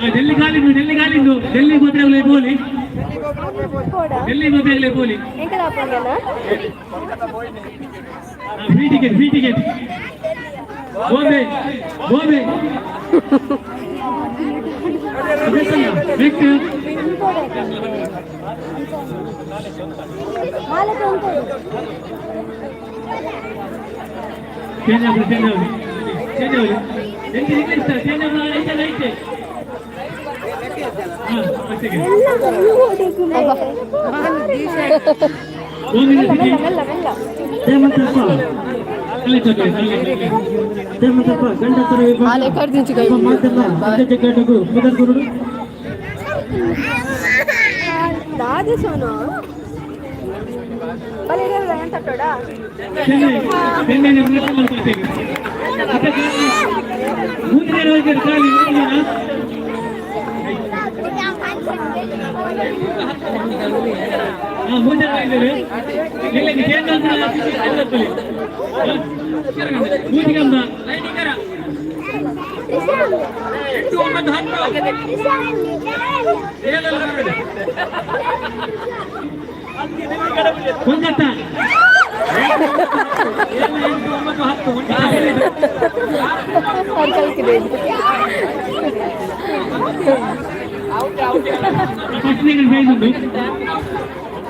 Delhi ಕಾಲಿಂದು Delhi ಗೊತ್ತಾಗಲೇ ಬೋಲಿ Delhi ಗೊತ್ತಾಗಲೇ ಬೋಲಿ free ticket ಬೋಬೆ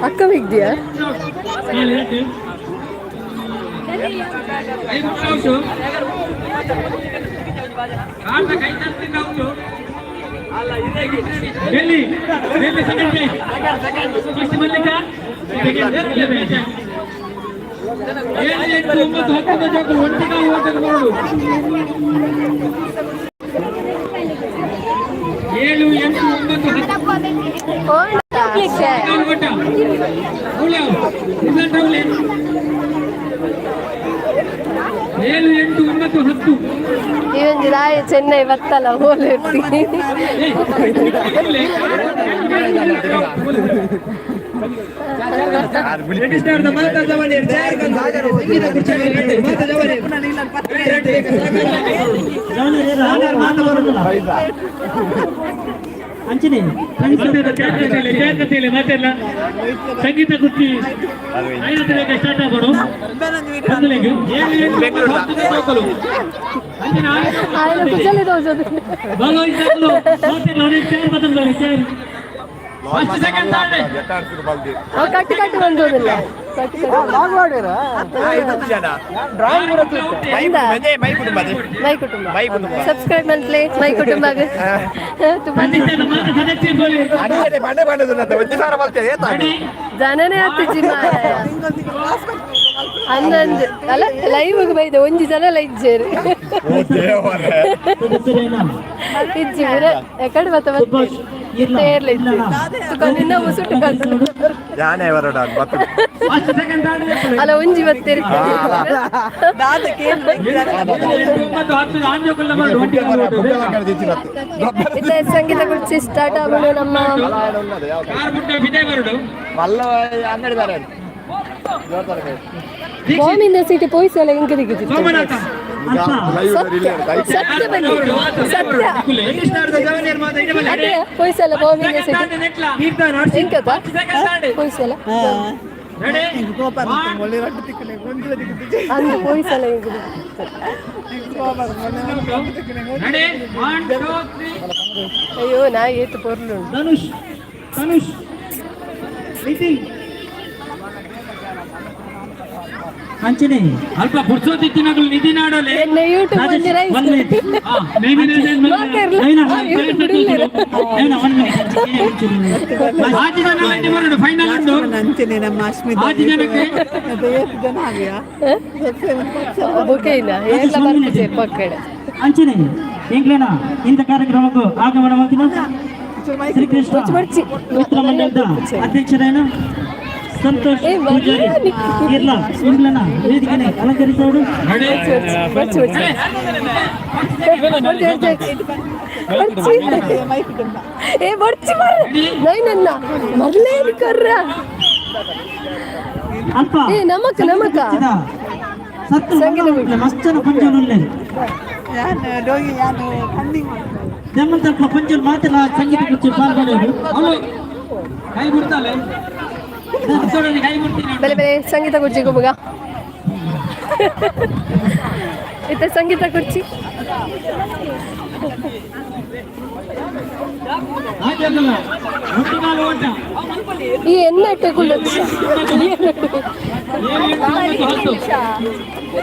ಅಕ್ಕ ಬಿದ್ದಿಯಾ ಡೆಲ್ಲಿ ಮಲ್ಲಿಕ ಇವಂಜಿ ರಾಯ ಚೆನ್ನೈ ಬತ್ತಲ್ಲ ಹೋಲಿ ಅಂಚನೆ ಮಾತೆಲ್ಲ ಸಂಗೀತ ಕುರ್ಚಿ ಸ್ಟಾರ್ಟ್ ಆಗೋಣ ಕಟ್ಟಿ ಕಟ್ಟಿ ಬಂದೋದಿಲ್ಲ ಮೈ ಕುಟುಂಬ ಸಬ್ಸ್ಕ್ರೈಬ್ ಮಾಡ್ಲಿ ಮೈ ಕುಟುಂಬ ಜನನೇ ಹತ್ತಿಜಿ ಅಂದಂದು ಅಲ್ಲ ಲೈವ್ ಬೈದ ಒಂಜಿ ಜನ ಲೈಜ್ಜೇರಿ ಇಜ್ಜಿ ಎಕಡೆ ಬತ್ತ ನಿನ್ನ ಮುಸುಟ್ಟು ಅಲ್ಲ ಒಂಜಿ ಬತ್ತೇರಿ ಸಂಗೀತ ಕುರ್ಚಿ ಸ್ಟಾರ್ಟ್ ಆಗೋಣ ನಮ್ಮ ಬಾಂಬಿಂದ ಸಿಟಿ ಪೊಯ್ಸಲ್ಲ ಹೆಂಗೆ ತೆಗಿತಿತ್ತು ಸತ್ಯ ಬಂದಿತ್ತು ಸತ್ಯ ಅದೇ ಪೊಯ್ಸಲ್ಲ ಬಾಂಬಿಂದ ಸಿಟಿ ಹೆಂಗದ ಪೊಯ್ಸಲ್ಲ ಅಂದು ಪೊಯ್ಸಲ್ಲ ಅಯ್ಯೋ ನಾ ಏತು ಪೊರ್ಲು ಅಂಚನೆ ಅಲ್ಪ ಪುರ್ಸೋತಿತ್ತಿನಗಳು ನಿಧಿ ನಾಡೋಲೆ ಅಂಚನೆ ಎಂಗ್ಲೇನಾ ಇಂಥ ಕಾರ್ಯಕ್ರಮಕ್ಕೂ ಆಗಮನ ಮಾಡ್ತೀನ ಶ್ರೀಕೃಷ್ಣ ಮಿತ್ರ ಮಂಡಲದ ಅಧ್ಯಕ್ಷರೇನು ಸಂತೋಷ್ ಇಲ್ಲ ಇಂಗ್ಲನ ವೇದಿಕೆನೆ ಅಲಂಕರಿಸೋಡು ए बर्ची मार नहीं नन्ना मरले कर रहा ಅಲ್ಪ ए नमक नमक ಸತ್ತು ಮಸ್ತನ ಪಂಜೋನುಲ್ಲೆ ನಮ್ಮಂತ ಪಂಜೋನ್ ಮಾತೆಲ್ಲ ಸಂಗೀತ ಕುರ್ಚಿ ಪಾಲ್ಗೊಂಡು ಅವಳು ಕೈ ಬಿಡ್ತಾಳೆ ಕೈ ಬಿಡ್ತೀನಿ बेले बेले संगीत कुर्ची को बघा इथे संगीत खुर्ची ಹಾಗೆಲ್ಲ ಒಂದು ಕಾಲು ಓಟ ಈ ಎಣ್ಣೆ ಇಟ್ಟುಕೊಳ್ಳು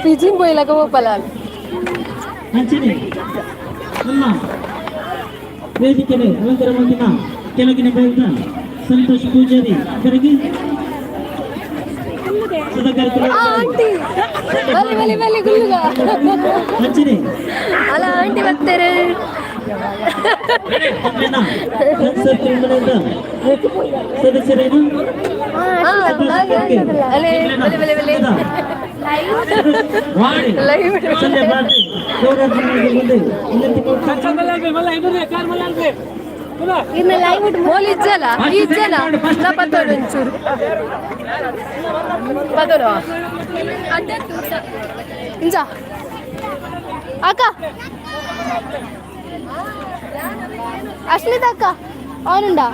ಪಿಜಿನ್ ಬೋಯ್ಲಕ ಹೋಗಲ್ಲ ಅಂಚನೆ ನಮ್ಮ ವೇದಿಕೆಗೆ ಅಲಂಕಾರ ಮಾಡಿನ ಕೆಳಗಿನ ಬೆಳೆದ ಸಂತೋಷ್ ಪೂಜಾರಿ ಕರೆಗೆ ಆಂಟಿ ಬಲಿ ಬಲಿ ಬಲಿ ಗುಳ್ಳುಗ ಅಂಚನೆ ಅಲ್ಲ ಆಂಟಿ ಬರ್ತಾರೆ ಸದಸ್ಯರೇನು ಅಲೆ ಬಲಿ ಬಲಿ ಬಲಿ ವಾಡಿ ಲೈವ್ ಸಂಜೆ ಬಾಟಿ ಗೌರವನಿಗೆ ಮುಂದೆ ಇನ್ನ ಲೈವ್ ಮೋಲ್ ಇಜ್ಜಲ್ಲ ಇಜ್ಜಲ್ಲ ನಾ ಪತ್ತೋಡು ಒಂಚೂರು ಪತ್ತೋಡು ಇಂಜ ಅಕ್ಕ ಅಶ್ಲಿತ ಅಕ್ಕ ಅವನುಂಡಾ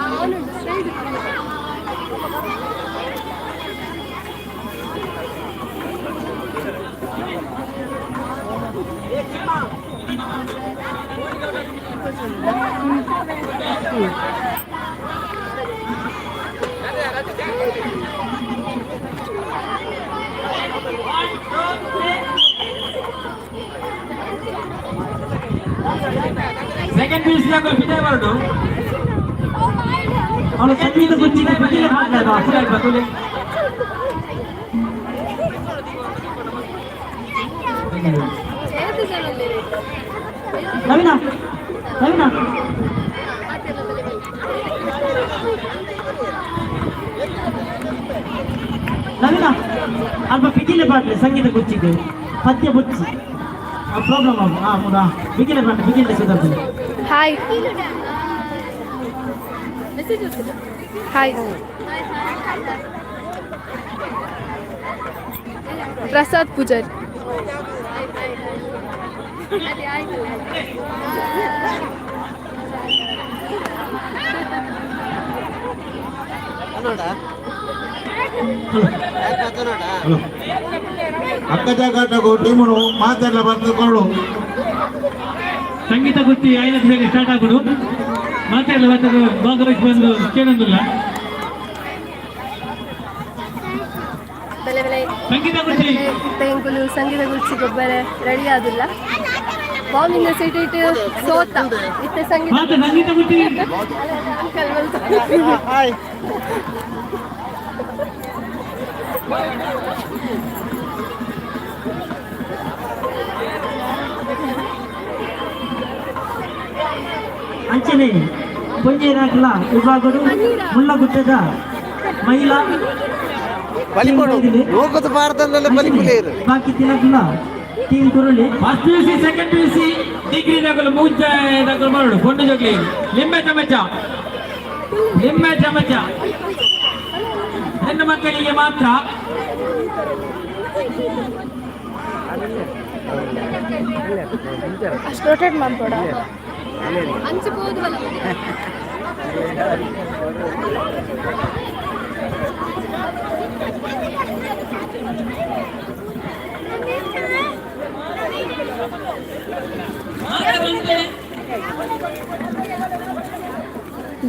ಸೆಕೆಂಡ್ ಪೀಸ್ ದಾಗ ವಿಜಯ್ ಬರ್ಡು ಅವಳು ಸಂಗೀತ ಕುರ್ಚಿಗೆ ಬದಿಲ ಅದು ಅಸಲ ಬದುಲೆ ನವೀನ ನವೀನ ನವೀನ ಅಲ್ಪ ಬಿಗಿಲೆ ಬಾಟ್ಲೆ ಸಂಗೀತ ಕುರ್ಚಿಗೆ ಪದ್ಯ ಬುಚ್ಚಿ ಪ್ರಾಬ್ಲಮ್ ಮುದಾ ಬಿಗಿಲೆ ಬಾಟ್ಲೆ ಬಿಗಿಲೆ ಸುಧಾರಿಸಿ ಹಾಯ್ ಹಾಯ್ ಪ್ರಸಾದ್ ಪೂಜಾರಿ ಅಕ್ಕಜಾಗು ಟೀಮು ಮಾತೆಲ್ಲ ಬರೆದುಕೊಂಡು ಸಂಗೀತ ಗುತ್ತಿ 5 ಬೇಗ ಸ್ಟಾರ್ಟ್ ಆಗುದು ಮಾತೆಲ್ಲ ಬರ್ತದೆ ಭಾಗವಹಿಸಿ ಬಂದು ಕೇಳೋದಿಲ್ಲ ಬೆಲೆ ಬೆಲೆ ಸಂಗೀತ ಗುತ್ತಿ ತೆಂಗುಲು ಸಂಗೀತ ಗುರ್ಚಿ ಗೊಬ್ಬರ ರೆಡಿ ಆದಿಲ್ಲ ಬಾಂಬಿಂದ ಸೀಟ್ ಇಟ್ಟು ಸೋತ ಇತ್ತೆ ಸಂಗೀತ ಮಾತೆ ಸಂಗೀತ ಗುತ್ತಿ ಅಂಕಲ್ ಬಂತು ಅಂಚನೆ ಪೊಂಜೇರಾಗ್ಲ ವಿಭಾಗಗಳು ಮುಳ್ಳಗುಟ್ಟದ ಮಹಿಳಾ ಬಾಕಿ ತಿನ್ನಕ್ಲ ಟೀಮ್ ಕುರುಳಿ first PUC second PUC degree ದಾಗಲು ಮೂಜ ದಾಗಲು ಮಾಡು ಕೊಂಡು ಜೋಗ್ಲಿ ಲಿಂಬೆ ಚಮಚ ಹೆಣ್ಣು ಮಕ್ಕಳಿಗೆ ಮಾತ್ರ ಅಷ್ಟು ರೊಟೇಟ್ ಮಾಡ್ಬೋಡ ಹಂಚಬಹುದು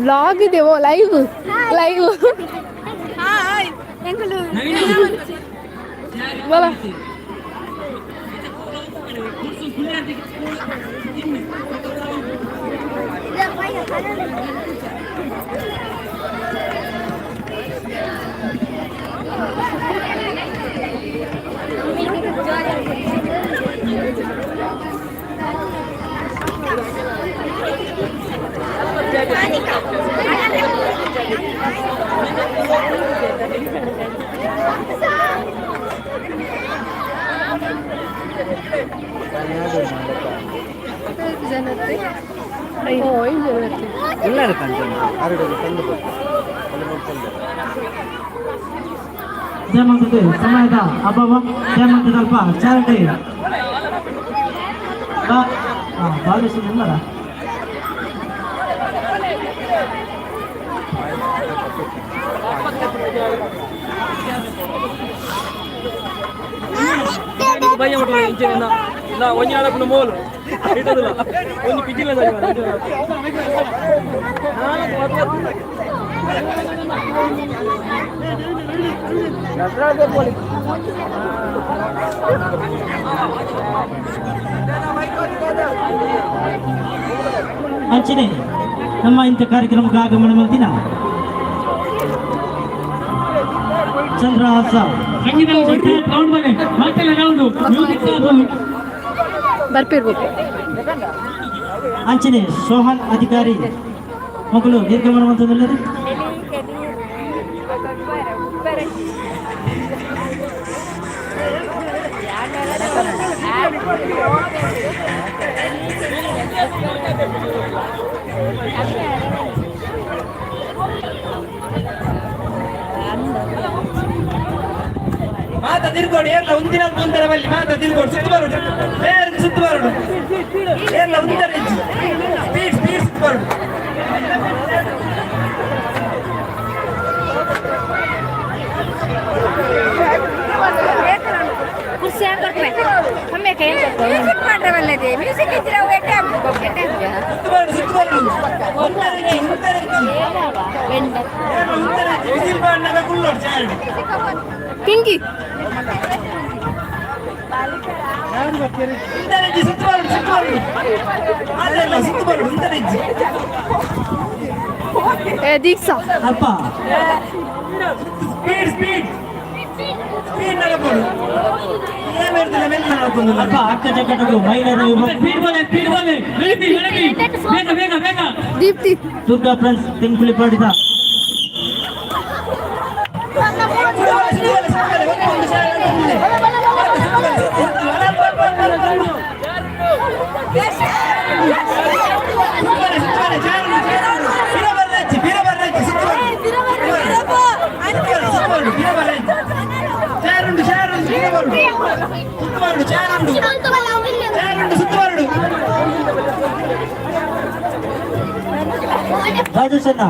ವ್ಲಾಗ್ ಇದೆವೋ ಲೈವ್ ಬಲ ಜನತೆ ಜಯಮಂತದ ಸಮಯದ ಅಭಾವ ಜಯಮಂತದ ಅಲ್ಪ ಚಾರಟೆ ಬಾಲೇಶ್ವರ ನಿಮ್ಮರ ಭಯ ಒಂಜಿ ಆಡಪ್ಪನ ಮೋಲು ಇಟ್ಟದಿಲ್ಲ ಒಂದು ಪಿಜಿಲ್ಲ ಅಂಚನೆ ನಮ್ಮ ಇಂಥ ಕಾರ್ಯಕ್ರಮಕ್ಕೆ ಆಗಮನ ಮಾಡ್ತೀನ ಚಂದ್ರಹಾಸ ಬರ್ಪಿರ್ಬೇಕು ಅಂಚನೆ ಸೋಹನ್ ಅಧಿಕಾರಿ ಮಗಳು ನಿರ್ಗಮನ ಅಂತಂದ್ರೆ ಮಾತ ತಿರ್ಗೋಡು ಎಲ್ಲ ಒಂದಿನ ಮುಂದರ ಬಲ್ಲಿ ಮಾತ ತಿರ್ಗೋಡು ಸುತ್ತು ಬರೋಡು ಬೇರೆ ಸುತ್ತು ಬರೋಡು ಎಲ್ಲ ಒಂದರ ಸ್ಪೀಡ್ ಸ್ಪೀಡ್ ಸುತ್ತು ಬರೋಡು ಕುರ್ಸಿ ಹಾಕೊಟ್ರೆ ಒಮ್ಮೆ ಕೈ ಮ್ಯೂಸಿಕ್ ಮಾಡ್ರೆ ಒಳ್ಳೆದೆ ಮ್ಯೂಸಿಕ್ ಇದ್ರೆ ಸುತ್ತು ಬರೋಡು ಸುತ್ತು ಬರೋಡು ಒಂದರಕ್ಕೆ ವಿಸಿಲ್ ಬಣ್ಣದ ಕುಳ್ಳೋಡು ಚಾರ್ಡ್ ಪಿಂಕಿ ಇಂದರೆಜ್ಜಿ ಸುತ್ತು ಬರೋಡು ಸುತ್ತು ಬರೋಡು ಅದೆಲ್ಲ ಸುತ್ತು ಬರೋಡು ಇಂದರೆಜ್ಜಿ ದೀಕ್ಷಾ ಅಲ್ಪ ಸ್ಪೀಡ್ ಸ್ಪೀಡ್ ಸ್ಪೀಡ್ ನಡಕೊಂಡು ಏನಿರ್ತದೆ ಮೆಲ್ಲ ನಡ್ಕೊಂಡು ಅಲ್ಪ ಅಕ್ಕ ಜಗಟು ಮಹಿಳೆಯರು ಬೇಗ ಬೇಗ ಬೇಗ ದೀಪ್ತಿ ದುರ್ಗಾ ಫ್ರೆಂಡ್ಸ್ ತಿಂಕುಳಿ ಪಡಿದ ರಾಜೇಶಣ್ಣ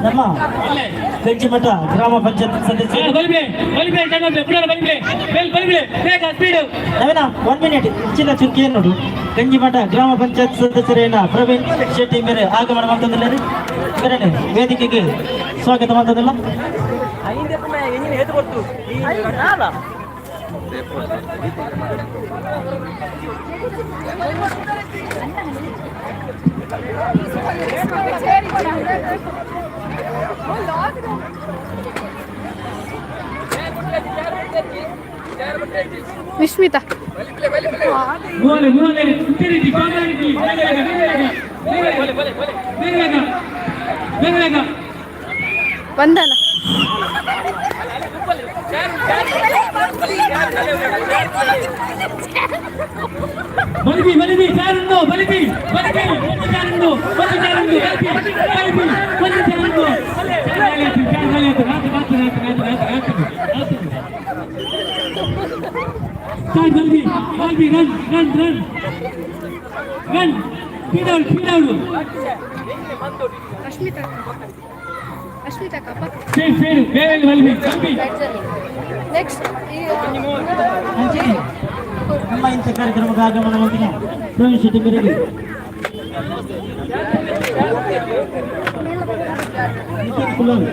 ನಮ್ಮ ಬೆಂಚಿಮಠ ಗ್ರಾಮ ಪಂಚಾಯತ್ ಸದಸ್ಯ ನವೀನ 1 ಮಿನಿಟ್ ಹೆಚ್ಚಿನ ಚುರುಕಿ ನೋಡು ಗಂಜಿಮಠ ಗ್ರಾಮ ಪಂಚಾಯತ್ ಸದಸ್ಯರೇನ ಪ್ರವೀಣ್ ಶೆಟ್ಟಿ ಮೇರೆ ಆಗಮನ ಮಾಡ್ತದಿಲ್ಲ ರೀ ಬೇರೆ ವೇದಿಕೆಗೆ ಸ್ವಾಗತ ಮಾಡ್ತದಿಲ್ಲ ವಿಶ್ಮಿತಾ ವಂದನ ಬಲಿಬಿ ಬಲಿಬಿ ಚಾರಂಡು ಬಲಿಬಿ ಬಲಿಬಿ ಒಂದು ಚಾರಂಡು ಒಂದು ಚಾರಂಡು ಬಲಿಬಿ ಒಂದು ಚಾರಂಡು ಸ್ಟಾರ್ಟ್ ಬಲಿಬಿ ಬಲಿಬಿ run run run run speed out Ashmita Ashmita ಕಪ್ಪ ಸ್ಪೀಡ್ ಸ್ಪೀಡ್ ಬೇಗ ಬಲಿಬಿ ಬಲಿಬಿ ನೆಕ್ಸ್ಟ್ ನಮ್ಮ ಇಂಥ ಕಾರ್ಯಕ್ರಮಕ್ಕೆ ಆಗಮನ ಮಾಡ್ತೀನಿ ಪ್ರವೀಣ್ ಶೆಟ್ಟಿ ಮೇರೆಗೆ ನಿತಿನ್ ಕುಲಲ್